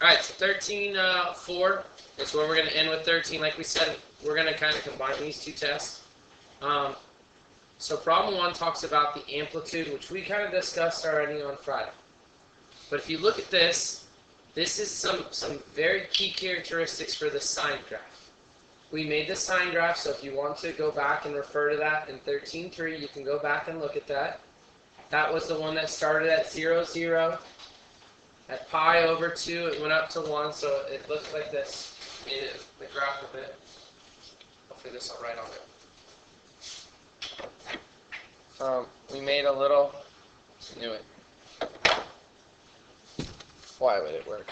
All right, so 13.4 is where we're going to end with 13. Like we said, we're going to kind of combine these two tests. So problem 1 talks about the amplitude, which we kind of discussed already on Friday. But if you look at this, this is some very key characteristics for the sine graph. We made the sine graph, so if you want to go back and refer to that in 13.3, you can go back and look at that. That was the one that started at 0, 0. At pi over 2, it went up to 1, so it looks like this. The graph of it. Hopefully this will write on it. We made a little. Knew it. Why would it work?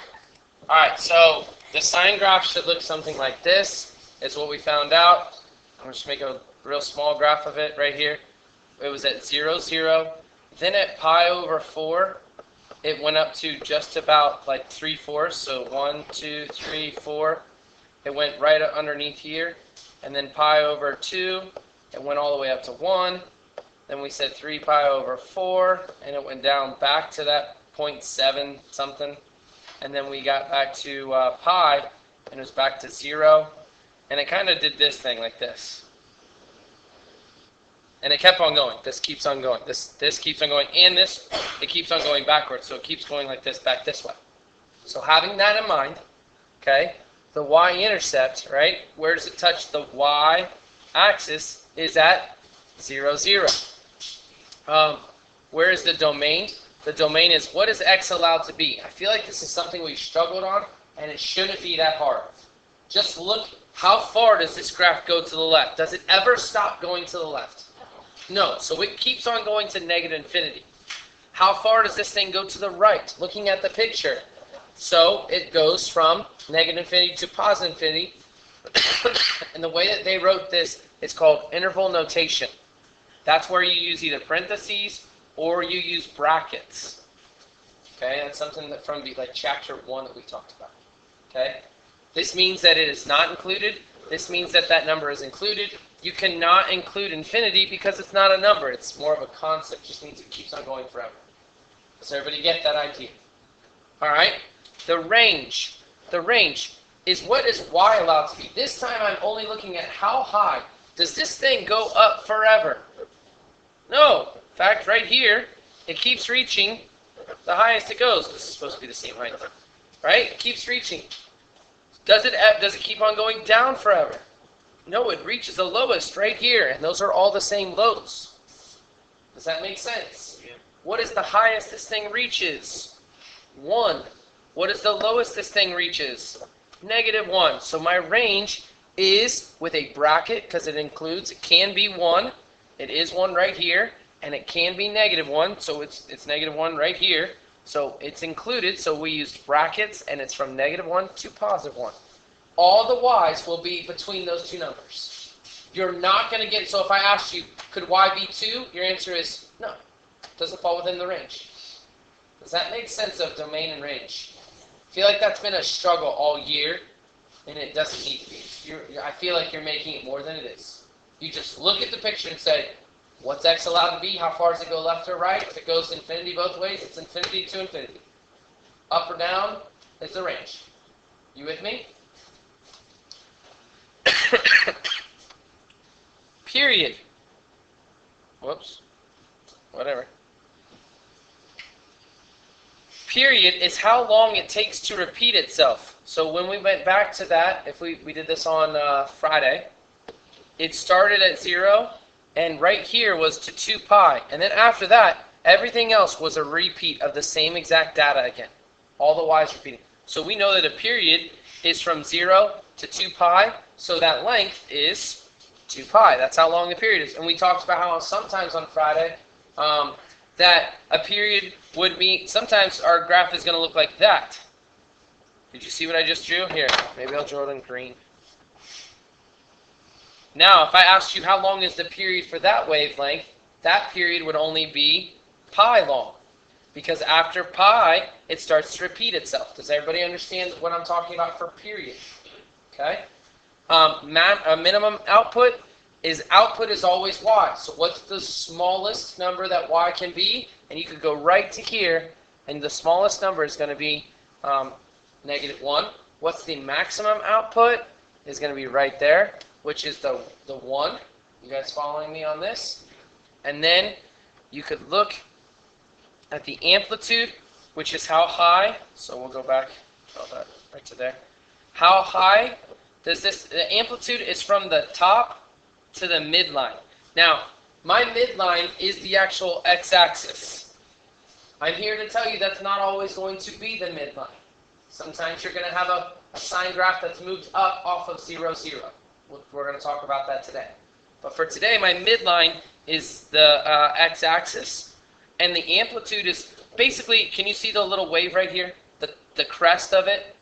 All right, so the sine graph should look something like this. Is what we found out. I'm going to make a real small graph of it right here. It was at 0, 0. Then at pi over 4. It went up to just about like 3/4, so 1, 2, 3, 4. It went right underneath here, and then pi over 2, it went all the way up to 1. Then we said 3 pi over 4, and it went down back to that 0.7 something, and then we got back to pi, and it was back to 0, and it kind of did this thing like this. And it kept on going. This keeps on going. This keeps on going. And this, it keeps on going backwards. So it keeps going like this, back this way. So having that in mind, okay, the y-intercept, right, where does it touch the y-axis is at 0, 0. Where is the domain? The domain is what is x allowed to be? I feel like this is something we've struggled on, and it shouldn't be that hard. Just look, how far does this graph go to the left? Does it ever stop going to the left? No, so it keeps on going to negative infinity. How far does this thing go to the right? Looking at the picture. So it goes from negative infinity to positive infinity. And the way that they wrote this is called interval notation. That's where you use either parentheses or you use brackets. Okay, that's something that from like chapter 1 that we talked about. Okay, this means that it is not included. This means that that number is included. You cannot include infinity because it's not a number. It's more of a concept. It just means it keeps on going forever. Does everybody get that idea? All right. The range. The range is what is y allowed to be. This time I'm only looking at how high. Does this thing go up forever? No. In fact, right here, it keeps reaching the highest it goes. This is supposed to be the same height. Right? It keeps reaching. Does it keep on going down forever? No, it reaches the lowest right here, and those are all the same lows. Does that make sense? Yeah. What is the highest this thing reaches? 1. What is the lowest this thing reaches? -1. So my range is with a bracket, because it includes, it can be 1. It is 1 right here, and it can be -1, so it's -1 right here. So it's included, so we used brackets, and it's from -1 to +1. All the y's will be between those two numbers. You're not going to get, so if I asked you, could y be 2? Your answer is no. It doesn't fall within the range. Does that make sense of domain and range? I feel like that's been a struggle all year, and it doesn't need to be. I feel like you're making it more than it is. You just look at the picture and say, what's x allowed to be? How far does it go left or right? If it goes to infinity both ways, it's infinity to infinity. Up or down is the range. You with me? Period. Whoops. Whatever. Period is how long it takes to repeat itself. So when we went back to that, if we did this on Friday, it started at 0, and right here was to 2 pi. And then after that, everything else was a repeat of the same exact data again. All the y's repeating. So we know that a period is from 0 to 2 pi, so that length is 2 pi. That's how long the period is. And we talked about how sometimes on Friday, that a period would mean, sometimes our graph is going to look like that. Did you see what I just drew? Here, maybe I'll draw it in green. Now, if I asked you how long is the period for that wavelength, that period would only be pi long. Because after pi, it starts to repeat itself. Does everybody understand what I'm talking about for period? Okay? A minimum output is always y. So what's the smallest number that y can be? And you could go right to here, and the smallest number is going to be -1. What's the maximum output? Is going to be right there, which is the 1. You guys following me on this? And then you could look at the amplitude, which is how high. So we'll go back, draw that right to there. How high does this, the amplitude is from the top to the midline. Now, my midline is the actual x-axis. I'm here to tell you that's not always going to be the midline. Sometimes you're going to have a sine graph that's moved up off of 0, 0. We're going to talk about that today. But for today, my midline is the x-axis. And the amplitude is basically, can you see the little wave right here? The crest of it?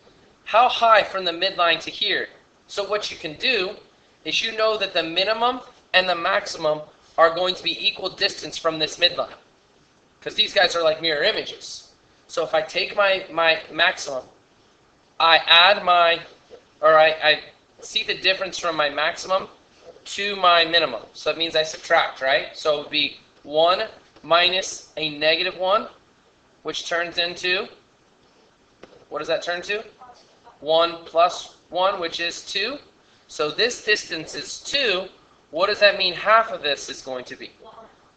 How high from the midline to here? So what you can do is you know that the minimum and the maximum are going to be equal distance from this midline. Because these guys are like mirror images. So if I take my maximum, I add I see the difference from my maximum to my minimum. So that means I subtract, right? So it would be 1 minus a -1, which turns into, what does that turn to? 1 plus 1, which is 2. So this distance is 2. What does that mean half of this is going to be?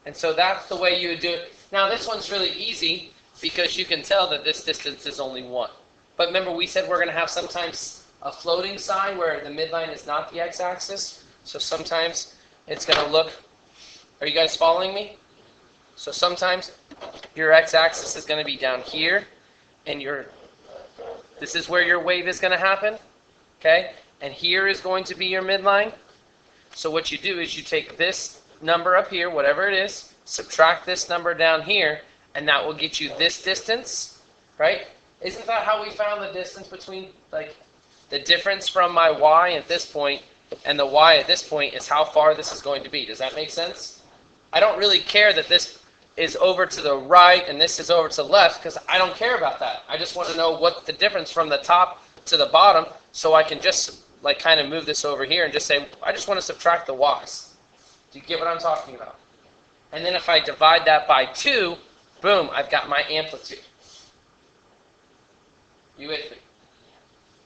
And so that's the way you would do it. Now this one's really easy because you can tell that this distance is only 1. But remember we said we're going to have sometimes a floating sign where the midline is not the x-axis. So sometimes it's going to look, are you guys following me? So sometimes your x-axis is going to be down here and this is where your wave is going to happen. Okay? And here is going to be your midline. So what you do is you take this number up here, whatever it is, subtract this number down here, and that will get you this distance, right? Isn't that how we found the distance between, like, the difference from my y at this point and the y at this point is how far this is going to be? Does that make sense? I don't really care that this is over to the right and this is over to the left because I don't care about that. I just want to know what the difference from the top to the bottom so I can just like kind of move this over here and just say, I just want to subtract the y's. Do you get what I'm talking about? And then if I divide that by 2, boom, I've got my amplitude. You with me?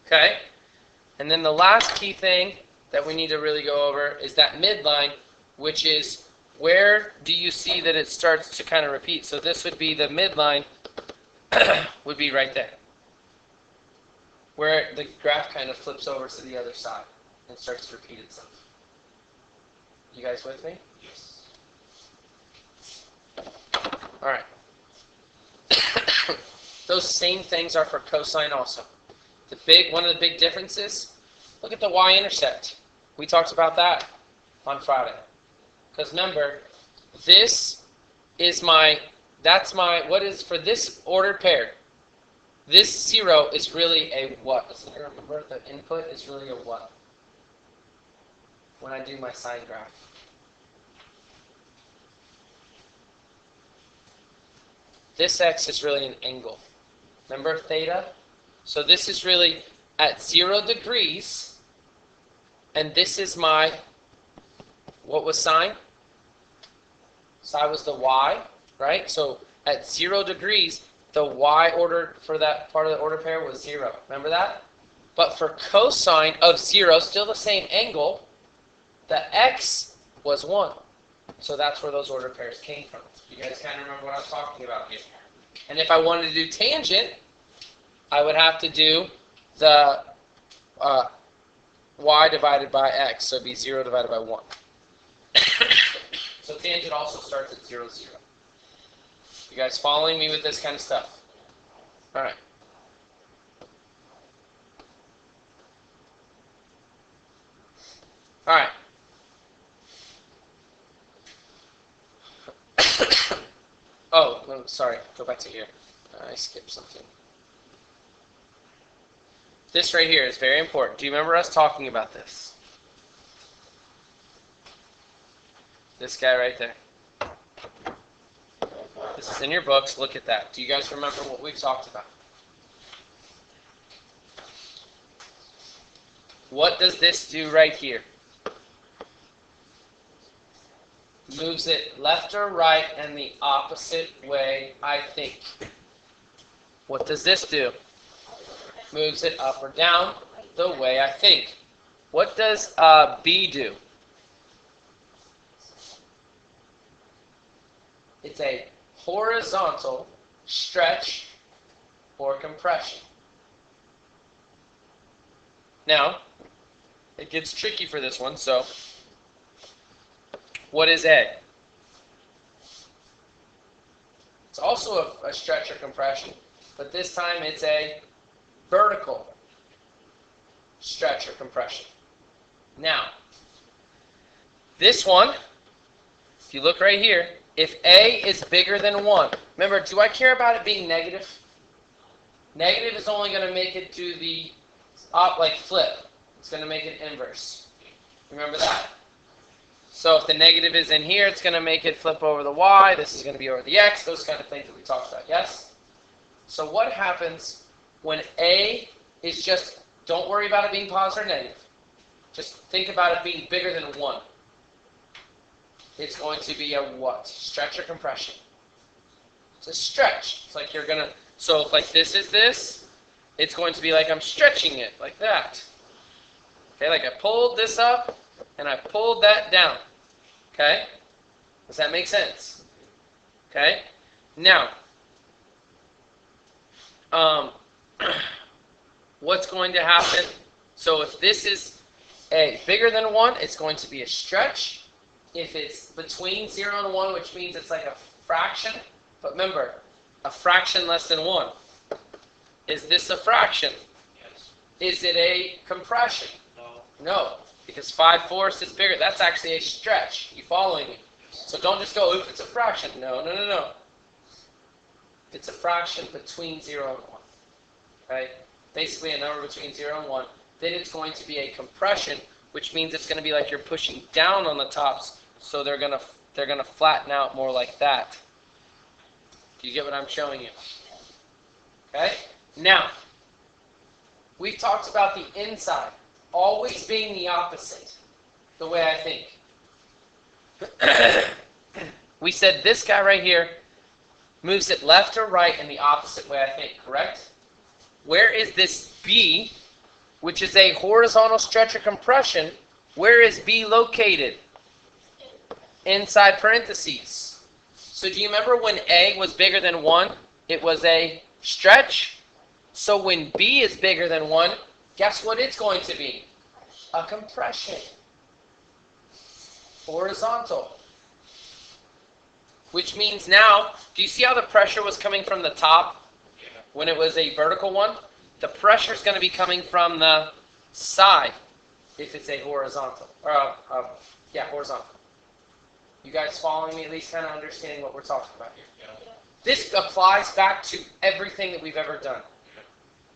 Okay? And then the last key thing that we need to really go over is that midline, which is where do you see that it starts to kind of repeat? So this would be the midline would be right there, where the graph kind of flips over to the other side and starts to repeat itself. You guys with me? Yes. All right. Those same things are for cosine also. One of the big differences, look at the y-intercept. We talked about that on Friday. Because remember, this is what is for this ordered pair, this 0 is really a what? Remember, the input is really a what? When I do my sine graph. This x is really an angle. Remember theta? So this is really at 0 degrees, and this is my, what was sine? Psi was the y, right? So at 0 degrees, the y ordered for that part of the order pair was 0. Remember that? But for cosine of 0, still the same angle, the x was 1. So that's where those order pairs came from. You guys kind of remember what I was talking about here. And if I wanted to do tangent, I would have to do the y divided by x. So it'd be 0 divided by 1. So tangent also starts at 0, 0. You guys following me with this kind of stuff? All right. All right. Oh, sorry. Go back to here. I skipped something. This right here is very important. Do you remember us talking about this? This guy right there. This is in your books. Look at that. Do you guys remember what we've talked about? What does this do right here? Moves it left or right and the opposite way, I think. What does this do? moves it up or down the way I think. What does B do? It's a horizontal stretch or compression. Now, it gets tricky for this one, so what is A? It's also a stretch or compression, but this time it's a vertical stretch or compression. Now, this one, if you look right here, if A is bigger than 1, remember, do I care about it being negative? Negative is only going to make it do the flip. It's going to make it inverse. Remember that. So if the negative is in here, it's going to make it flip over the y. This is going to be over the x. Those kind of things that we talked about, yes? So what happens when A is just, don't worry about it being positive or negative. Just think about it being bigger than 1. It's going to be a what? Stretch or compression? It's a stretch. It's like you're going to, so if like this is this, it's going to be like I'm stretching it, like that. Okay, like I pulled this up, and I pulled that down. Okay? Does that make sense? Okay? Now, what's going to happen? So if this is A bigger than 1, it's going to be a stretch. If it's between 0 and 1, which means it's like a fraction, but remember, a fraction less than 1. Is this a fraction? Yes. Is it a compression? No. No, because 5/4 is bigger. That's actually a stretch. You following me? So don't just go, oops, it's a fraction. No. It's a fraction between 0 and 1. Right? Basically a number between 0 and 1. Then it's going to be a compression, which means it's going to be like you're pushing down on the tops, so they're going to flatten out more like that. Do you get what I'm showing you? Okay? Now, we've talked about the inside always being the opposite, the way I think. We said this guy right here moves it left or right in the opposite way I think, correct? Where is this B, which is a horizontal stretch or compression? Where is B located? Inside parentheses. So do you remember when A was bigger than 1, it was a stretch? So when B is bigger than 1, guess what it's going to be? A compression. Horizontal. Which means now, do you see how the pressure was coming from the top when it was a vertical one? The pressure is going to be coming from the side if it's a horizontal. Horizontal. You guys following me, at least kind of understanding what we're talking about here? Yeah. This applies back to everything that we've ever done.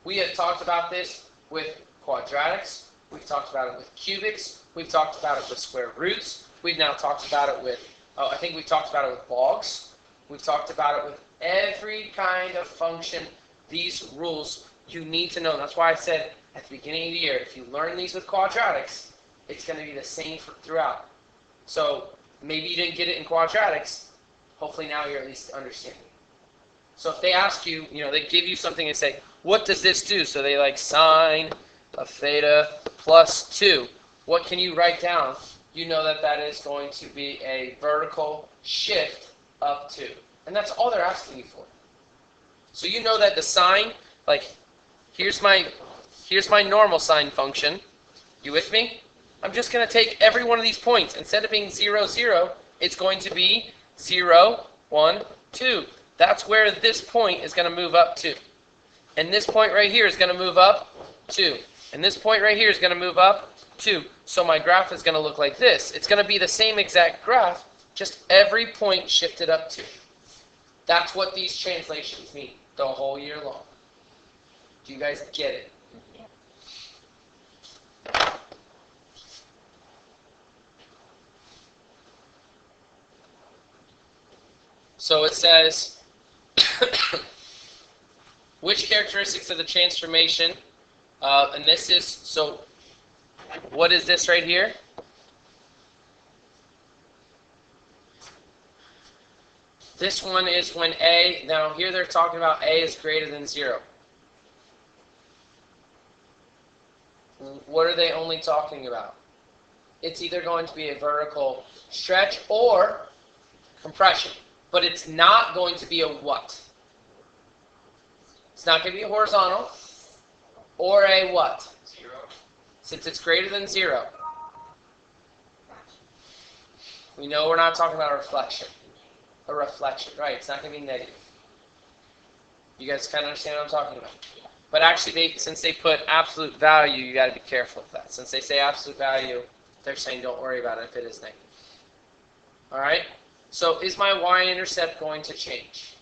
We have talked about this with quadratics. We've talked about it with cubics. We've talked about it with square roots. We've now talked about it with, I think we've talked about it with logs. We've talked about it with every kind of function. These rules you need to know. That's why I said at the beginning of the year, if you learn these with quadratics, it's going to be the same throughout. So maybe you didn't get it in quadratics. Hopefully now you're at least understanding. So if they ask you, they give you something and say, what does this do? So they like sine of theta plus 2. What can you write down? You know that that is going to be a vertical shift of 2. And that's all they're asking you for. So you know that the sine, like, here's my normal sine function. You with me? I'm just going to take every one of these points. Instead of being 0, 0, it's going to be 0, 1, 2. That's where this point is going to move up to. And this point right here is going to move up 2. And this point right here is going to move up 2. So my graph is going to look like this. It's going to be the same exact graph, just every point shifted up 2. That's what these translations mean the whole year long. Do you guys get it? So it says, which characteristics of the transformation, and this is, so what is this right here? This one is when A, now here they're talking about A is greater than 0. what are they only talking about? It's either going to be a vertical stretch or compression. But it's not going to be a what? It's not going to be a horizontal or a what? 0. Since it's greater than 0. We know we're not talking about a reflection. A reflection, right? It's not going to be negative. You guys kind of understand what I'm talking about? But actually, since they put absolute value, you got to be careful with that. Since they say absolute value, they're saying don't worry about it if it is negative. All right? So is my y-intercept going to change?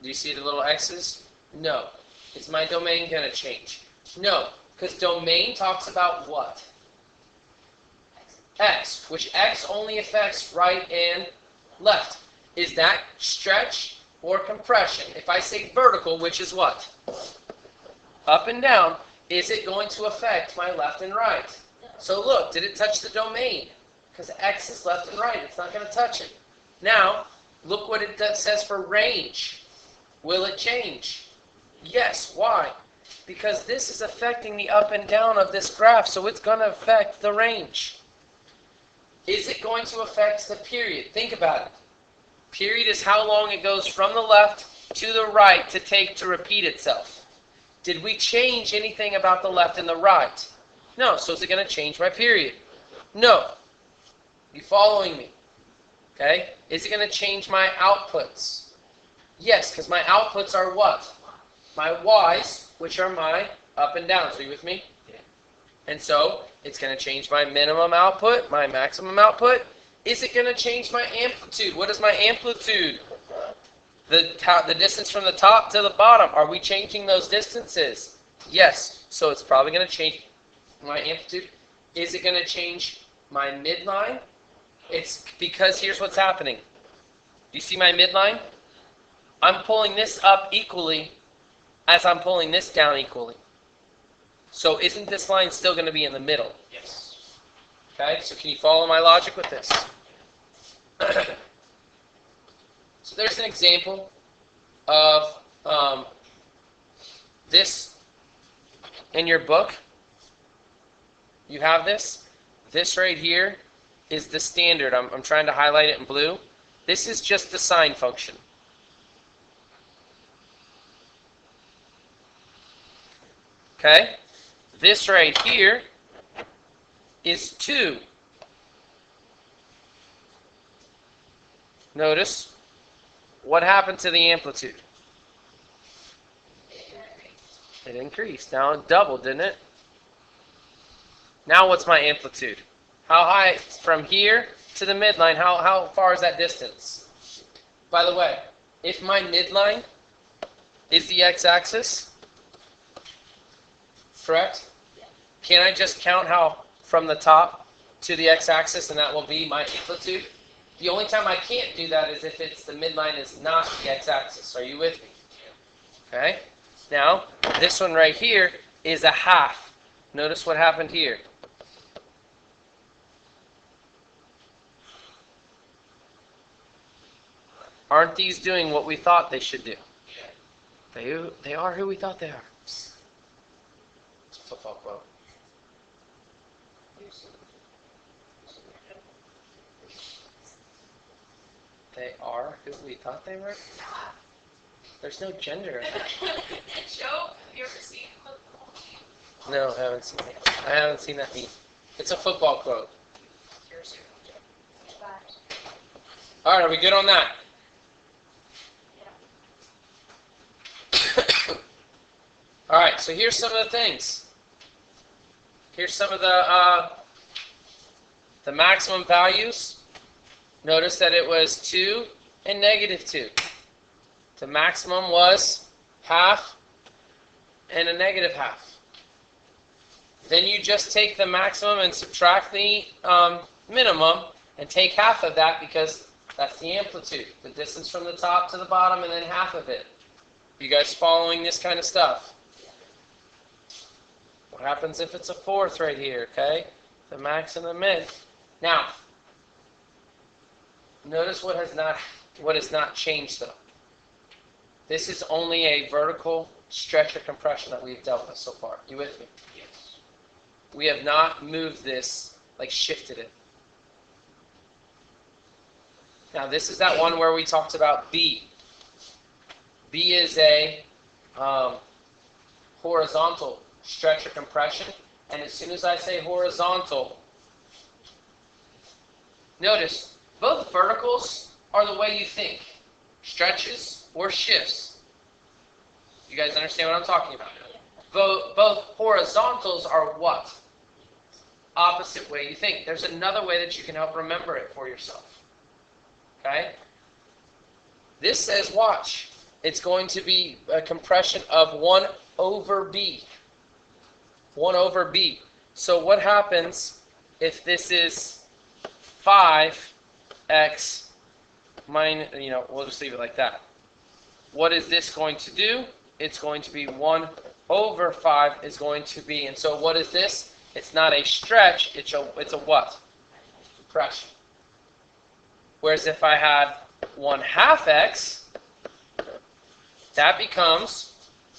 Do you see the little x's? No. Is my domain going to change? No. Because domain talks about what? X, which x only affects right and left. Is that stretch or compression? If I say vertical, which is what? Up and down, is it going to affect my left and right? So look, did it touch the domain? Because x is left and right. It's not going to touch it. Now, look what it says for range. Will it change? Yes. Why? Because this is affecting the up and down of this graph, so it's going to affect the range. Is it going to affect the period? Think about it. Period is how long it goes from the left to the right to take to repeat itself. Did we change anything about the left and the right? No. So is it going to change my period? No. You following me? Okay. Is it going to change my outputs? Yes, because my outputs are what? My y's, which are my up and downs. Are you with me? And so it's going to change my minimum output, my maximum output. Is it going to change my amplitude? What is my amplitude? The distance from the top to the bottom. Are we changing those distances? Yes. So it's probably going to change my amplitude. Is it going to change my midline? It's because here's what's happening. Do you see my midline? I'm pulling this up equally as I'm pulling this down equally. So isn't this line still going to be in the middle? Yes. Okay, so can you follow my logic with this? So there's an example of this in your book. You have this. This right here is the standard. I'm trying to highlight it in blue. This is just the sine function. Okay? This right here is 2. Notice what happened to the amplitude. It increased. Now it doubled, didn't it? Now what's my amplitude? How high from here to the midline? How far is that distance? By the way, if my midline is the x-axis, correct? Can I just count how from the top to the x-axis and that will be my amplitude? The only time I can't do that is if it's the midline is not the x-axis. Are you with me? Okay. Now, this one right here is a half. Notice what happened here. Aren't these doing what we thought they should do? They are who we thought they are. It's a football quote. They are who we thought they were? There's no gender. Joe, have you ever seen football? No, I haven't seen it. I haven't seen that meme. It's a football quote. All right, are we good on that? All right, so here's some of the things. Here's some of the maximum values. Notice that it was 2 and -2. The maximum was half and a -1/2. Then you just take the maximum and subtract the minimum and take half of that because that's the amplitude, the distance from the top to the bottom, and then half of it. You guys following this kind of stuff? What happens if it's a 4th right here, okay? The max and the min. Now, notice what has not changed though. This is only a vertical stretch or compression that we've dealt with so far. You with me? Yes. we have not moved this, like shifted it. Now this is that one where we talked about B. B is a horizontal stretch or compression. And as soon as I say horizontal, notice both verticals are the way you think. Stretches or shifts. You guys understand what I'm talking about? Both horizontals are what? Opposite way you think. There's another way that you can help remember it for yourself. Okay? This says, watch, it's going to be a compression of 1 over B. 1 over B. So what happens if this is 5x minus, we'll just leave it like that. What is this going to do? It's going to be 1 over 5 is going to be, and so what is this? It's not a stretch, it's a what? Compression. Whereas if I had 1/2 x, that becomes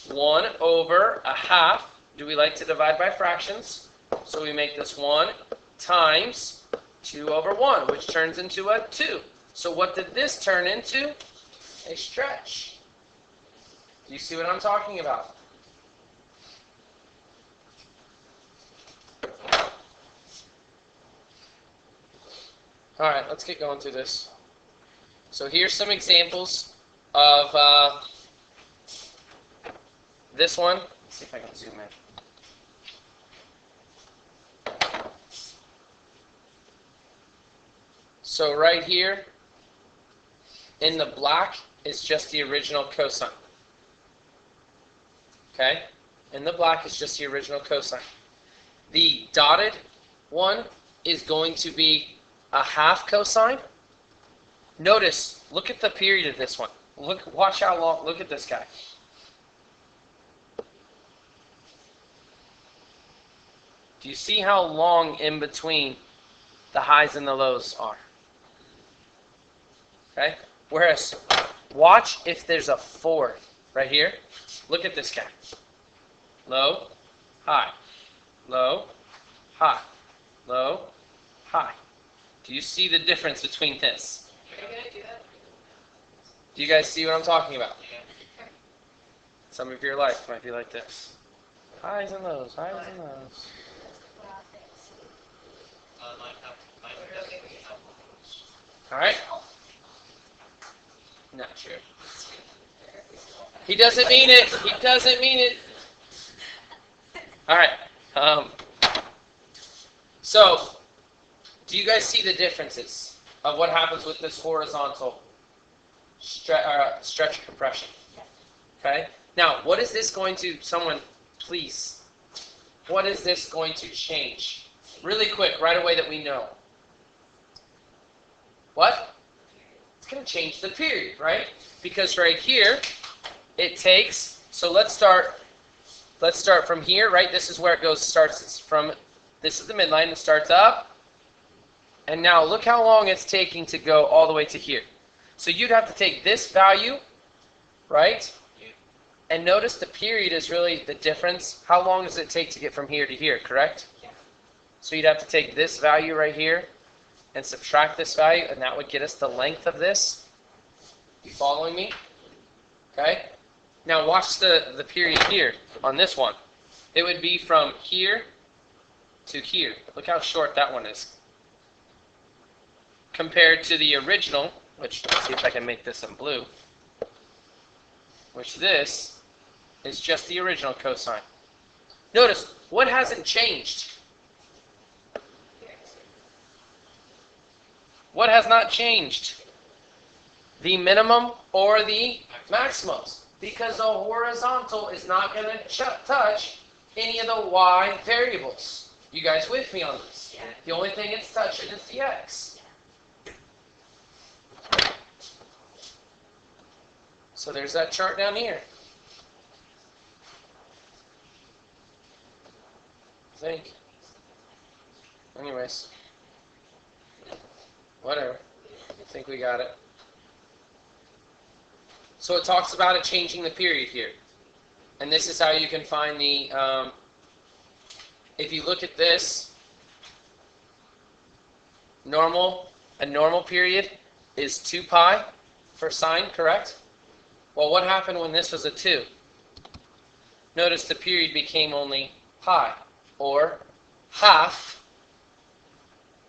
1 over 1/2. Do we like to divide by fractions? So we make this 1 times 2 over 1, which turns into a 2. So what did this turn into? A stretch. Do you see what I'm talking about? All right, let's get going through this. So here's some examples of this one. Let's see if I can zoom in. So right here, in the black, is just the original cosine. Okay? In the black is just the original cosine. The dotted one is going to be 1/2 cosine. Notice, look at the period of this one. Watch how long, look at this guy. Do you see how long in between the highs and the lows are? Okay? Whereas, watch if there's a 4 right here. Look at this guy. Low, high, low, high, low, high. Do you see the difference between this? Do you guys see what I'm talking about? Some of your life might be like this. Highs and lows, highs and lows. Alright? Not sure. He doesn't mean it. He doesn't mean it. Alright. So, do you guys see the differences of what happens with this horizontal stretch compression? Okay? Now, what is this going to, someone, please, what is this going to change? Really quick, right away that we know. What? It's going to change the period, right? Because right here, it takes, so let's start from here, right? This is where it goes, starts from, this is the midline, it starts up. And now look how long it's taking to go all the way to here. So you'd have to take this value, right? And notice the period is really the difference. How long does it take to get from here to here, correct? Yeah. So you'd have to take this value right here and subtract this value, and that would get us the length of this. You following me? Okay? Now watch the period here on this one. It would be from here to here. Look how short that one is. Compared to the original, which, let's see if I can make this in blue, which this is just the original cosine. Notice, what hasn't changed? What has not changed? The minimum or the maximums. Because the horizontal is not going to touch any of the y variables. You guys with me on this? Yeah. The only thing it's touching is the x. So there's that chart down here. I think. Anyways. Whatever. I think we got it. So it talks about it changing the period here. And this is how you can find the if you look at this, a normal period is 2 pi for sine, correct? Well, what happened when this was a 2? Notice the period became only pi, or half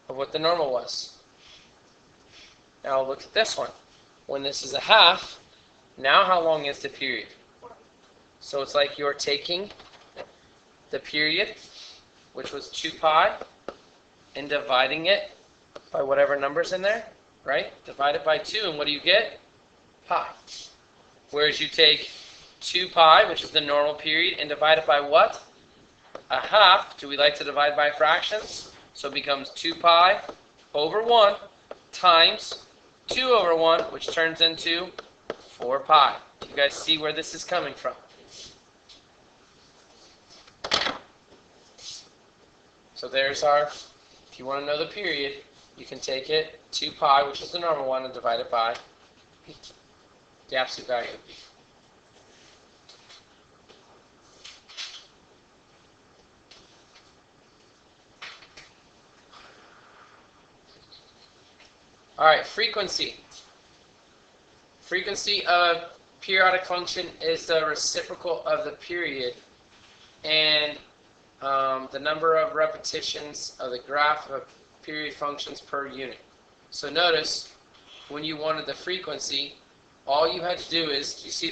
of what the normal was. Now look at this one. When this is a half, now how long is the period? So it's like you're taking the period, which was 2 pi, and dividing it by whatever number's in there, right? Divide it by 2, and what do you get? Pi. Whereas you take 2 pi, which is the normal period, and divide it by what? A half. Do we like to divide by fractions? So it becomes 2 pi over 1 times 2 over 1, which turns into 4 pi. Do you guys see where this is coming from? So there's our, if you want to know the period, you can take it, 2 pi, which is the normal one, and divide it by the absolute value. All right, frequency. Frequency of periodic function is the reciprocal of the period, and the number of repetitions of the graph of period functions per unit. So notice, when you wanted the frequency, all you had to do is, you see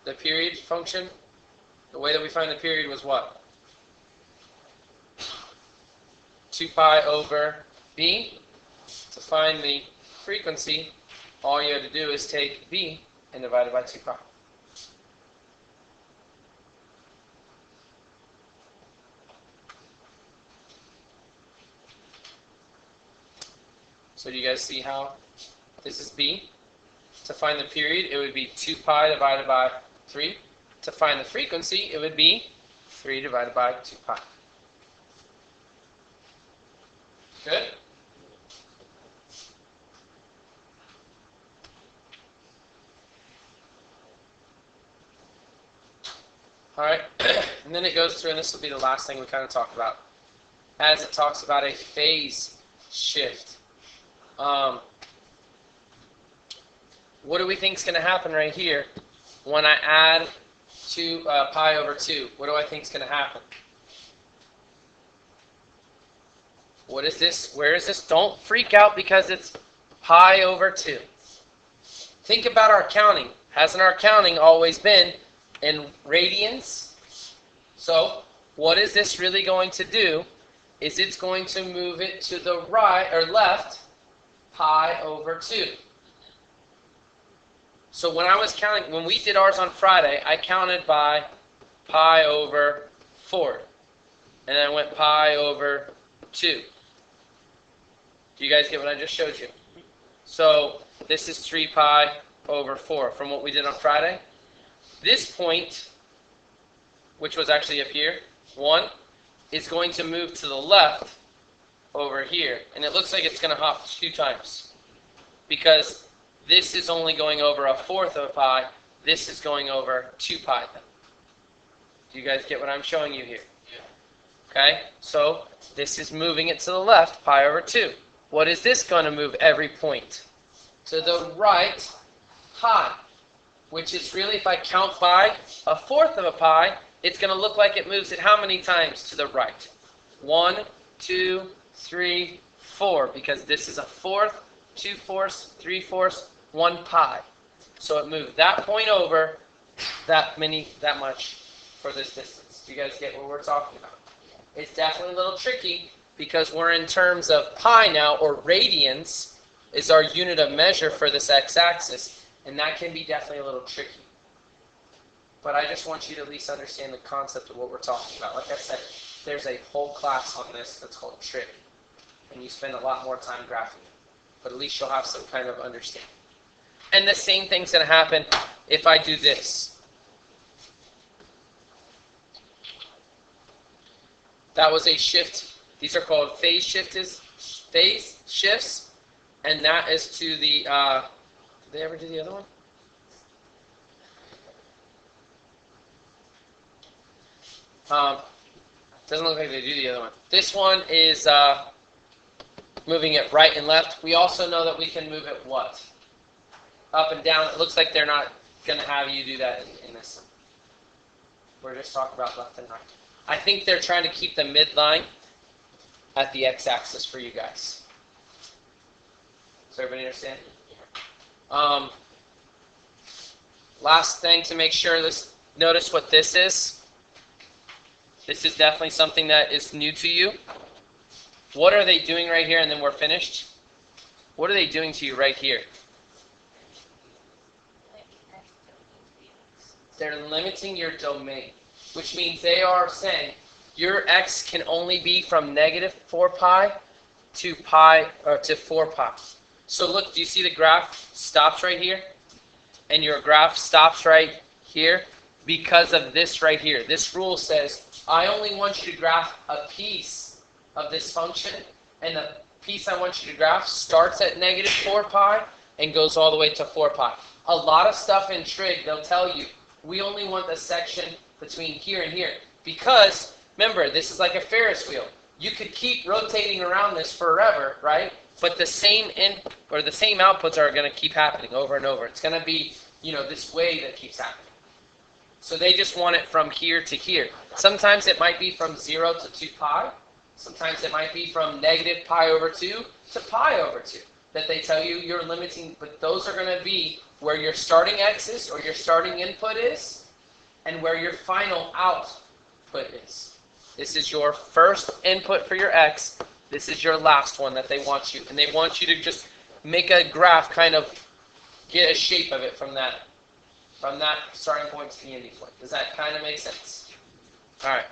the period function? The way that we find the period was what? 2 pi over b. To find the frequency, all you had to do is take b and divide it by 2 pi. So do you guys see how this is b? To find the period, it would be 2 pi divided by 3. To find the frequency, it would be 3 divided by 2 pi. Good? All right, and then it goes through, and this will be the last thing we kind of talk about, as it talks about a phase shift. What do we think is going to happen right here when I add 2 pi over 2? What do I think is going to happen? What is this? Where is this? Don't freak out because it's pi over 2. Think about our counting. Hasn't our counting always been in radians? So what is this really going to do? Is it's going to move it to the right or left pi over 2. So when I was counting, when we did ours on Friday, I counted by pi over 4. And then I went pi over 2. Do you guys get what I just showed you? So this is 3 pi over 4 from what we did on Friday. This point, which was actually up here, 1, is going to move to the left over here. And it looks like it's going to hop 2 times. Because this is only going over 1/4 of a pi. This is going over 2 pi. Do you guys get what I'm showing you here? Yeah. Okay, so this is moving it to the left, pi over 2. What is this going to move every point? To the right, pi. Which is really, if I count by 1/4 of a pi, it's going to look like it moves it how many times to the right? 1, 2, 3, 4. Because this is 1/4, 2/4, 3/4, 1 pi. So it moved that point over that much for this distance. Do you guys get what we're talking about? It's definitely a little tricky because we're in terms of pi now, or radians is our unit of measure for this x-axis, and that can be definitely a little tricky. But I just want you to at least understand the concept of what we're talking about. Like I said, there's a whole class on this that's called trig, and you spend a lot more time graphing it. But at least you'll have some kind of understanding. And the same thing's going to happen if I do this. That was a shift. These are called phase shifts, and that is to the, did they ever do the other one? Doesn't look like they do the other one. This one is moving it right and left. We also know that we can move it what? Up and down. It looks like they're not going to have you do that in this. We're just talking about left and right. I think they're trying to keep the midline at the x-axis for you guys. Does everybody understand? Last thing to make sure, notice what this is. This is definitely something that is new to you. What are they doing right here? And then we're finished. What are they doing to you right here? They're limiting your domain, which means they are saying your x can only be from negative 4 pi to 4 pi. So look, do you see the graph stops right here? And your graph stops right here because of this right here. This rule says, I only want you to graph a piece of this function, and the piece I want you to graph starts at negative 4 pi and goes all the way to 4 pi. A lot of stuff in trig, they'll tell you, we only want the section between here and here. Because, remember, this is like a Ferris wheel. You could keep rotating around this forever, right? But the same the same outputs are going to keep happening over and over. It's going to be, this way that keeps happening. So they just want it from here to here. Sometimes it might be from 0 to 2 pi. Sometimes it might be from negative pi over 2 to pi over 2. That they tell you you're limiting, but those are going to be where your starting x is, or your starting input is, and where your final output is. This is your first input for your x. This is your last one that they want you. And they want you to just make a graph, kind of get a shape of it from that starting point to the ending point. Does that kind of make sense? All right.